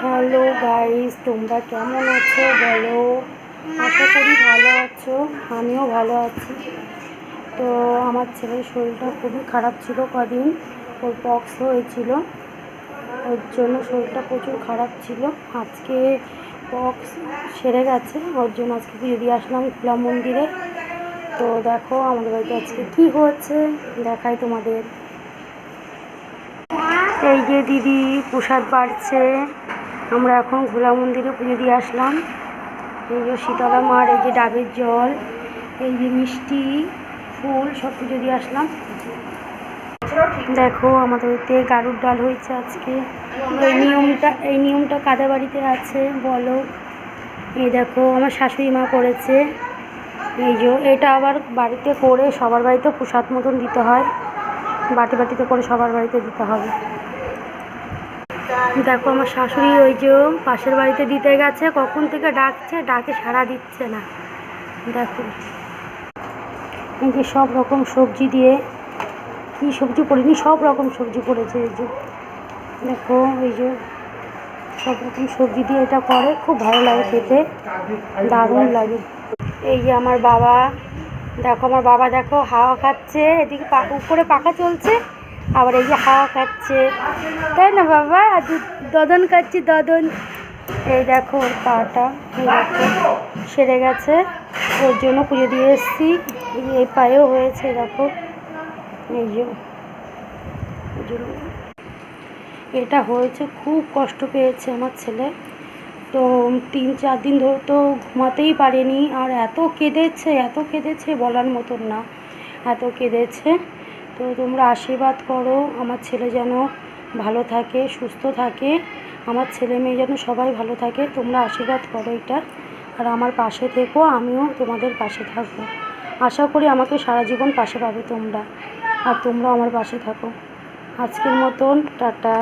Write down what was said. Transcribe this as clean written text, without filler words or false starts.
Hello guys, তোমরা কেমন আছো বলো? আশা করি ভালো আছো। আমিও ভালো আছি। তো আমার ছেলের শরীরটা খুবই খারাপ ছিল কদিন। ওর পক্স হয়েছিল, ওর জন্য শরীরটা প্রচুর খারাপ ছিল। আজকে পক্স সেরে গেছে, ওর জন্য আজকে পুজো দিয়ে আসলাম খোলা মন্দিরে। তো দেখো আমাদের বাড়িতে আজকে কী হচ্ছে দেখাই তোমাদের। এই যে দিদি প্রসাদ বাড়ছে, আমরা এখন খোলা মন্দিরে পুজো দিয়ে আসলাম। এই যে শীতলা মার, এই যে ডাবের জল, এই যে মিষ্টি ফুল সব পুজো দিয়ে আসলাম। দেখো আমাদের বাড়িতে গাড়ুর ডাল হয়েছে আজকে। এই নিয়মটা কাদের বাড়িতে আছে বলো? এই দেখো আমার শাশুড়ি মা করেছে। এই যে এটা আবার বাড়িতে করে সবার বাড়িতে প্রসাদ মতন দিতে হয়, বাটি বাটিতে করে সবার বাড়িতে দিতে হবে। দেখো আমার শাশুড়ি ওই যে পাশের বাড়িতে দিতে গেছে, কখন থেকে ডাকে সাড়া দিচ্ছে না। দেখো এই যে সব রকম সবজি দিয়ে, কী সবজি পড়িনি, সব রকম সবজি পড়েছে। এই যে দেখো, এই যে সব রকম সবজি দিয়ে এটা করে, খুব ভালো লাগে খেতে, দারুণ লাগে। এই যে আমার বাবা, দেখো আমার বাবা দেখো হাওয়া খাচ্ছে, এদিকে উপরে পাখা চলছে, আবার এই যে হাওয়া খাচ্ছে, তাই না বাবা? দদন খাচ্ছি, দদন। এই দেখো ওর পাটা দেখো সেরে গেছে, ওর জন্য পুজো দিয়ে এসেছি। এই পায়েও হয়েছে দেখো, এই যে এটা হয়েছে, খুব কষ্ট পেয়েছে আমার ছেলে। তো 3-4 দিন ধরে তো ঘুমাতেই পারেনি, আর এত কেঁদেছে বলার মতন না, এত কেঁদেছে। তো তোমরা আশীর্বাদ করো আমার ছেলে যেন ভালো থাকে, সুস্থ থাকে, আমার ছেলে মেয়ে যেন সবাই ভালো থাকে। তোমরা আশীর্বাদ করো এটা, আর আমার পাশে থেকো, আমিও তোমাদের পাশে থাকবো। আশা করি আমাকে সারা জীবন পাশে পাবে তোমরা, আর তোমরা আমার পাশে থাকো। আজকের মতন টাটা।